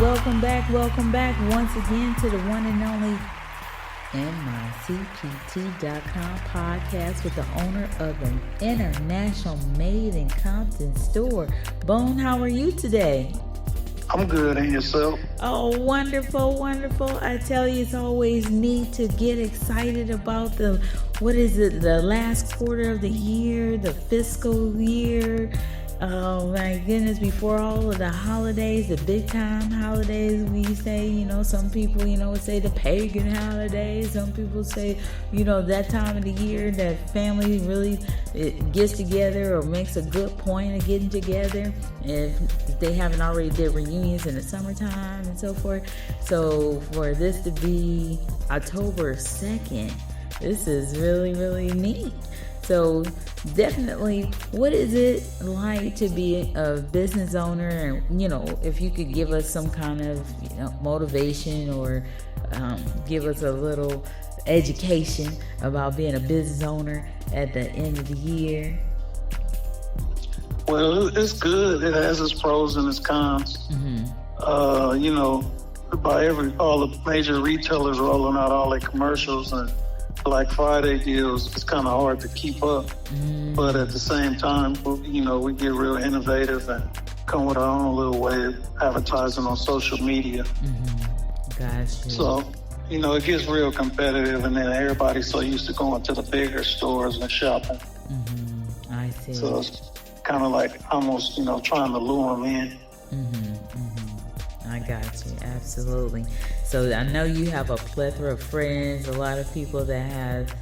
Welcome back once again to the one and only NYCPT.com podcast with the owner of an international made in Compton store. Bone, how are you today? I'm good, and yourself? Oh, wonderful. I tell you, it's always neat to get excited about the last quarter of the year, the fiscal year. Oh my goodness, before all of the holidays, the big time holidays, we say, some people, would say the pagan holidays. Some people say, that time of the year that family really gets together or makes a good point of getting together. If they haven't already did reunions in the summertime and so forth. So for this to be October 2nd, this is really, really neat. So definitely, what is it like to be a business owner? And, if you could give us some kind of, motivation or give us a little education about being a business owner at the end of the year. Well, it's good. It has its pros and its cons. Mm-hmm. All the major retailers rolling out all their commercials and Black Friday deals, it's kind of hard to keep up. Mm-hmm. But at the same time, we get real innovative and come with our own little way of advertising on social media. Mm-hmm. Gotcha. So, it gets real competitive, and then everybody's so used to going to the bigger stores and shopping. Mm-hmm. I see. So it's kind of like almost, trying to lure them in. Mm-hmm. I got you. Absolutely. So I know you have a plethora of friends, a lot of people that have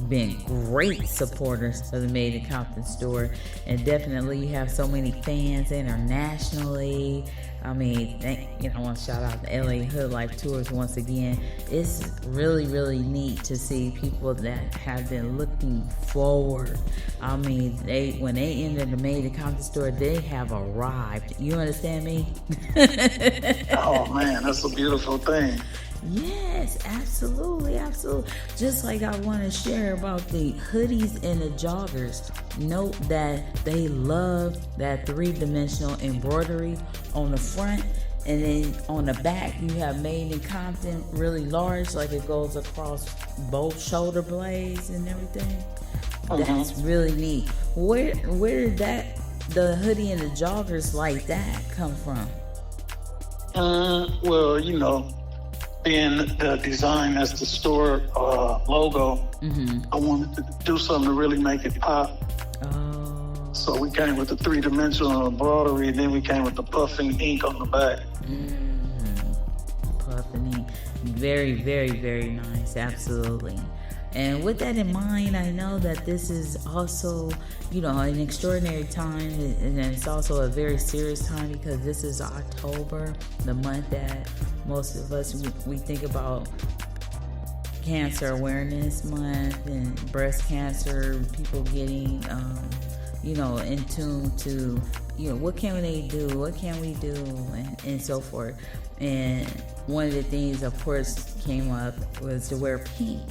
been great supporters of the Made in Compton store, and definitely you have so many fans internationally. I mean, I want to shout out the LA Hood Life Tours once again. It's really, really neat to see people that have been looking forward. I mean, when they enter the Made in Compton store, they have arrived. You understand me? Oh man, that's a beautiful thing. Yes, absolutely. Just like I want to share about the hoodies and the joggers. Note that they love that 3-dimensional embroidery on the front, and then on the back you have Made in Compton really large, like it goes across both shoulder blades and everything. Uh-huh. That's really neat. Where did the hoodie and the joggers like that come from? Well, being the design as the store logo, mm-hmm. I wanted to do something to really make it pop. Oh. So we came with the 3-dimensional embroidery, and then we came with the puffing ink on the back. Puffing ink. Very, very, very nice. Absolutely. And with that in mind, I know that this is also, an extraordinary time, and it's also a very serious time because this is October, the month that most of us, we think about Cancer Awareness Month and breast cancer, people getting, in tune to, what can they do, what can we do, and so forth. And one of the things, of course, came up was to wear pink,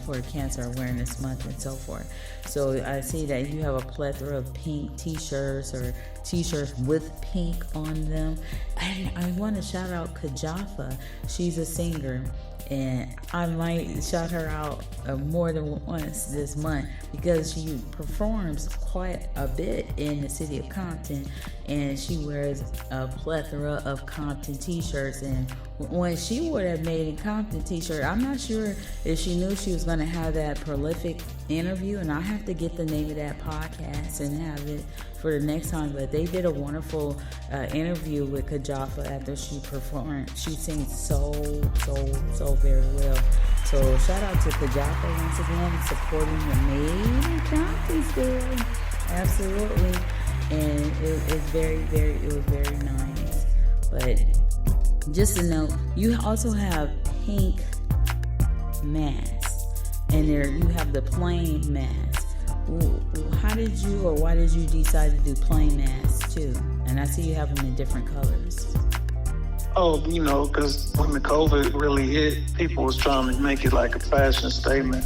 for Cancer Awareness Month and so forth. So I see that you have a plethora of pink t-shirts or t-shirts with pink on them. And I want to shout out Kajafa. She's a singer, and I might shout her out more than once this month because she performs quite a bit in the city of Compton, and she wears a plethora of Compton t-shirts. And when she wore that Made in Compton t-shirt, I'm not sure if she knew she was going to have that prolific interview, and I have to get the name of that podcast and have it for the next time. But they did a wonderful interview with Kajafa after she performed. She sings so very well. So shout out to Kajafa once again, supporting the Made in Compton store. Absolutely. And it was very nice. But just to note, you also have pink masks, and there you have the plain masks. Why did you decide to do plain masks too? And I see you have them in different colors. Oh, because when the COVID really hit, people was trying to make it like a fashion statement.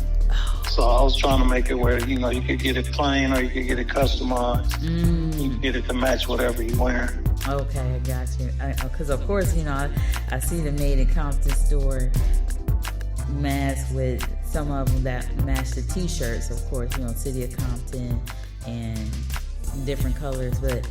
So I was trying to make it where, you could get it plain or you could get it customized. You can get it to match whatever you're wearing. Okay, I got you. Because of course, I see the Made in Compton store masks with some of them that match the T-shirts. Of course, City of Compton and different colors. But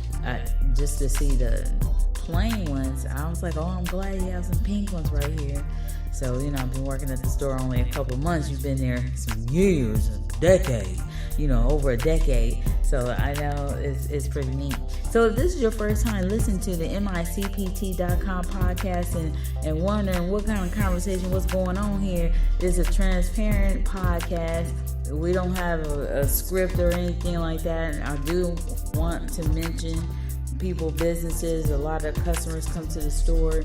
just to see the plain ones, I was like, oh, I'm glad you have some pink ones right here. So, I've been working at the store only a couple months. You've been there some years, a decade, over a decade. So I know it's pretty neat. So if this is your first time listening to the MICPT.com podcast and wondering what kind of conversation, what's going on here, it's a transparent podcast. We don't have a script or anything like that. I do want to mention people, businesses. A lot of customers come to the store,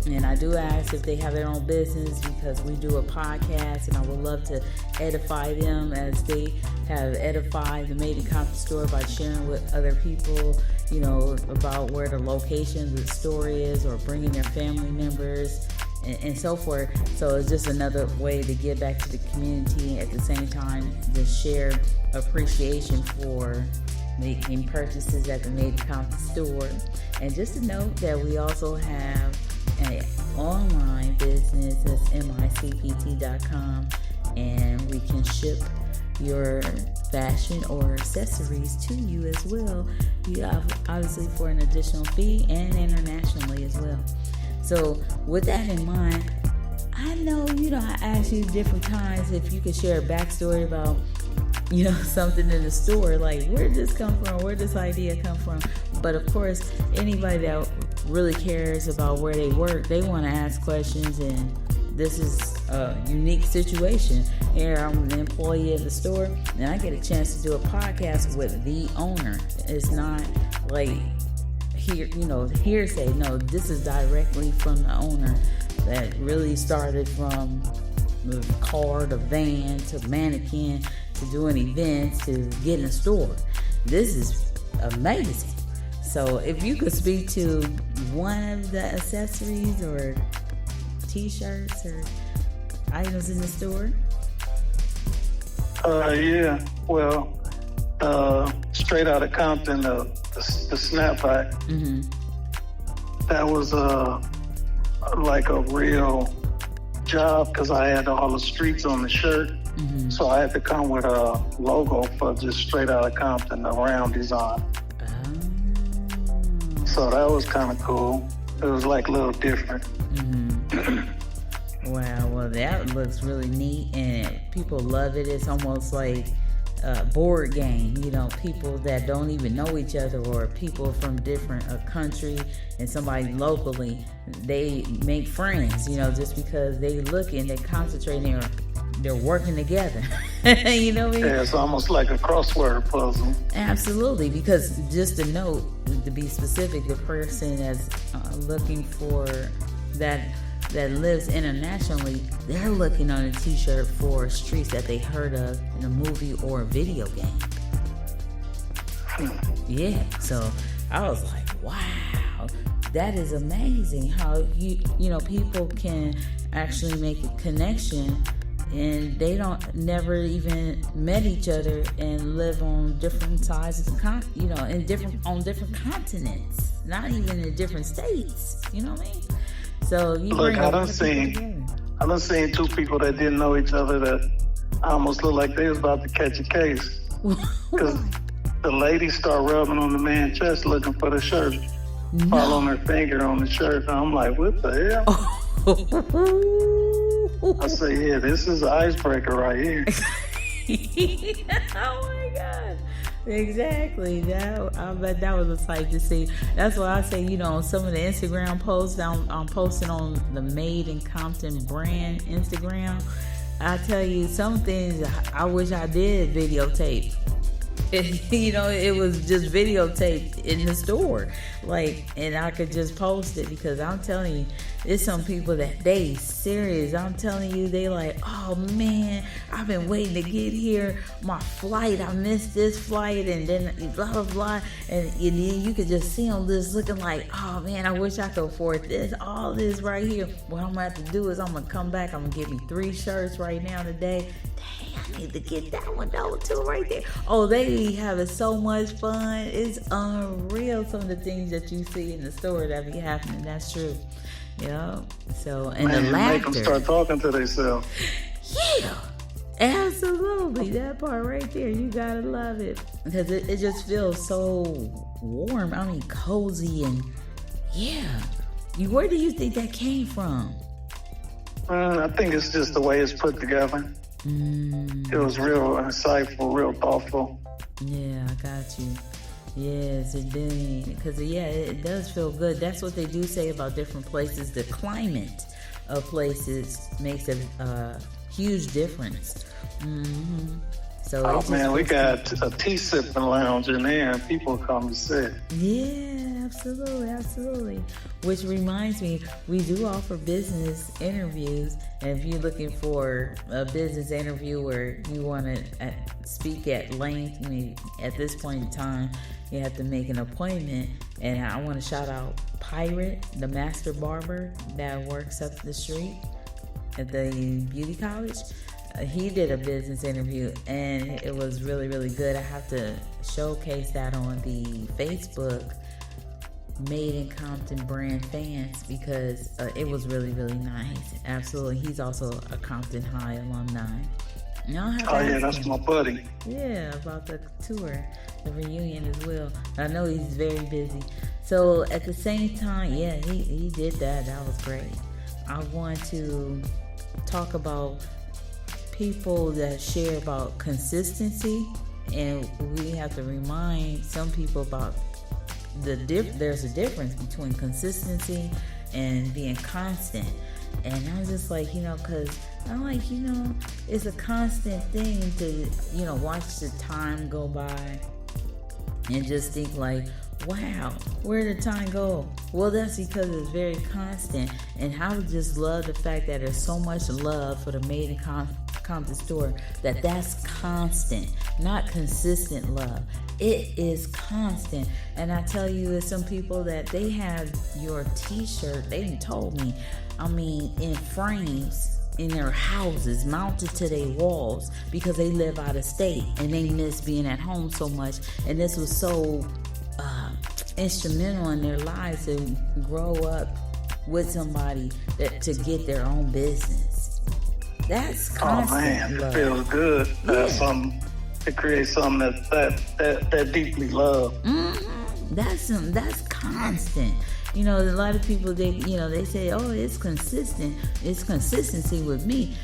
and I do ask if they have their own business, because we do a podcast and I would love to edify them as they have edified the Made in Compton store by sharing with other people, about where the location of the store is, or bringing their family members and so forth. So it's just another way to give back to the community, at the same time to share appreciation for making purchases at the Made in Compton store. And just to note that we also have an online business, that's MICPT.com, and we can ship your fashion or accessories to you as well. You have, obviously, for an additional fee, and internationally as well. So with that in mind, I know, I asked you different times if you could share a backstory about, something in the store, like where did this come from, where did this idea come from. But of course, anybody that really cares about where they work, they want to ask questions, and this is a unique situation. Here I'm an employee at the store, and I get a chance to do a podcast with the owner. It's not like hearsay. No, this is directly from the owner that really started from the car to van to mannequin to doing events to getting a store. This is amazing. So if you could speak to one of the accessories or T-shirts or items in the store. Yeah. Well, straight out of Compton, the snapback. Mm-hmm. That was like a real job, because I had all the streets on the shirt. Mm-hmm. So I had to come with a logo for just straight out of Compton, the round design. So that was kind of cool. It was like a little different. Mm-hmm. Wow, well, that looks really neat, and people love it. It's almost like a board game, people that don't even know each other, or people from different country and somebody locally, they make friends, just because they look and they concentrate and they're working together. You know what I mean? Yeah, it's almost like a crossword puzzle. Absolutely, because just to note, to be specific, the person that's looking for that lives internationally, they're looking on a T-shirt for streets that they heard of in a movie or a video game. Yeah, so I was like, wow, that is amazing how people can actually make a connection, and they never even met each other and live on different sides of the on different continents, not even in different states. You know what I mean? So look, I done seen two people that didn't know each other that almost looked like they was about to catch a case, because the lady started rubbing on the man's chest looking for the shirt, following her finger on the shirt. And I'm like, what the hell? I say, yeah, this is an icebreaker right here. Oh my God. Exactly. I bet that was a sight to see. That's why I say, some of the Instagram posts I'm posting on the Made in Compton brand Instagram, I tell you, some things I wish I did videotape. It was just videotaped in the store, and I could just post it, because I'm telling you, there's some people that they serious. I'm telling you, they like, oh man, I've been waiting to get here. My flight, I missed this flight, and then blah blah blah, and then you could just see them just looking like, oh man, I wish I could afford this, all this right here. What I'm gonna have to do is I'm gonna come back. I'm gonna get me 3 shirts right now today. Dang, I need to get that one though too right there. Oh, they be having so much fun. It's unreal some of the things that you see in the store that be happening. That's true. Yeah. So, and Man, the laughter. make them start talking to themselves. Yeah. Absolutely. That part right there. You gotta love it. Because it just feels so warm. I mean, cozy and yeah. Where do you think that came from? I think it's just the way it's put together. It was real insightful, real thoughtful. Yeah, I got you. Yes, it did. Because, yeah, it does feel good. That's what they do say about different places. The climate of places makes a huge difference. Mm-hmm. So oh, man, we got a tea sipping lounge in there, and people come to sit. Yeah, absolutely, absolutely. Which reminds me, we do offer business interviews. And if you're looking for a business interview where you want to speak at length, I mean, at this point in time, you have to make an appointment. And I want to shout out Pirate, the master barber that works up the street at the beauty college. He did a business interview and it was really, really good. I have to showcase that on the Facebook Made in Compton brand fans because it was really, really nice. Absolutely. He's also a Compton High alumni. That's my buddy. Yeah, about the tour, the reunion as well. I know he's very busy. So at the same time, yeah, he did that. That was great. I want to talk about people that share about consistency, and we have to remind some people about there's a difference between consistency and being constant. And I'm just like, because I'm like, it's a constant thing to, watch the time go by and just think like, wow, where did time go? Well, that's because it's very constant. And I would just love the fact that there's so much love for the Made in Compton store that's constant, not consistent love. It is constant. And I tell you, there's some people that they have your t-shirt, they told me, in frames in their houses, mounted to their walls because they live out of state and they miss being at home so much. And this was so instrumental in their lives to grow up with somebody to get their own business. That's constant. Oh man, love. It feels good to have something to create something that deeply loved. Mm-hmm. That's constant. A lot of people they say, oh, it's consistent. It's consistency with me.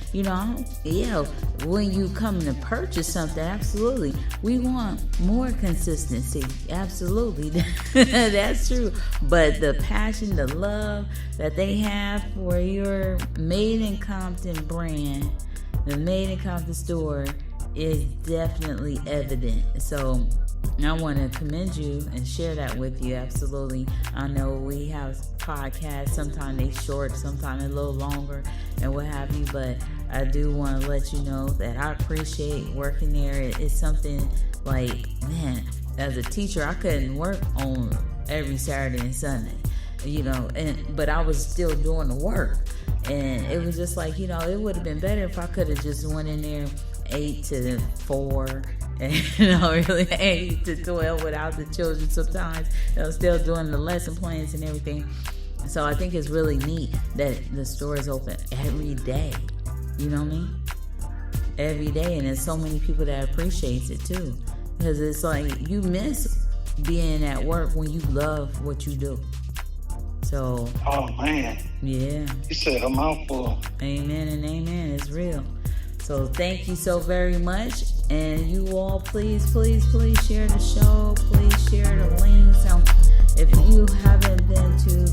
When you come to purchase something, absolutely, we want more consistency. Absolutely, that's true. But the passion, the love that they have for your Made in Compton brand, the Made in Compton store, is definitely evident. So I want to commend you and share that with you. Absolutely. I know we have podcasts. Sometimes they short, sometimes a little longer and what have you. But I do want to let you know that I appreciate working there. It's something like, man, as a teacher, I couldn't work on every Saturday and Sunday, but I was still doing the work. And it was just like, it would have been better if I could have just went in there 8 to 4 and really 8 to 12 without the children sometimes, still doing the lesson plans and everything. So I think it's really neat that the store is open every day. You know what I mean? Every day. And there's so many people that appreciates it too. Because it's like you miss being at work when you love what you do. So. Oh man. Yeah. You said a mouthful. Amen and amen. It's real. So thank you so very much. And you all, please share the show. Please share the links. If you haven't been to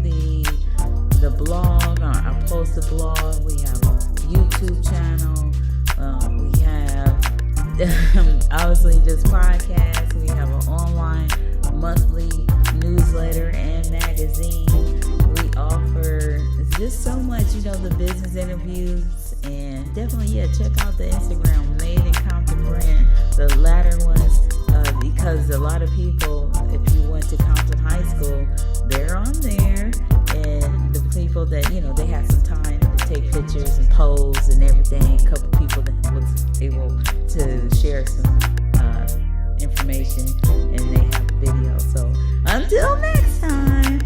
the blog, I post the blog. We have a YouTube channel. We have obviously this podcast. We have an online monthly newsletter and magazine. We offer just so much, the business interviews. And definitely, check out the Instagram, Made in Compton brand. The latter ones, because a lot of people, if you went to Compton High School, they're on there. And the people that, they have some time to take pictures pictures and pose and everything. A couple people that was able to share some information, and they have video. So until next time,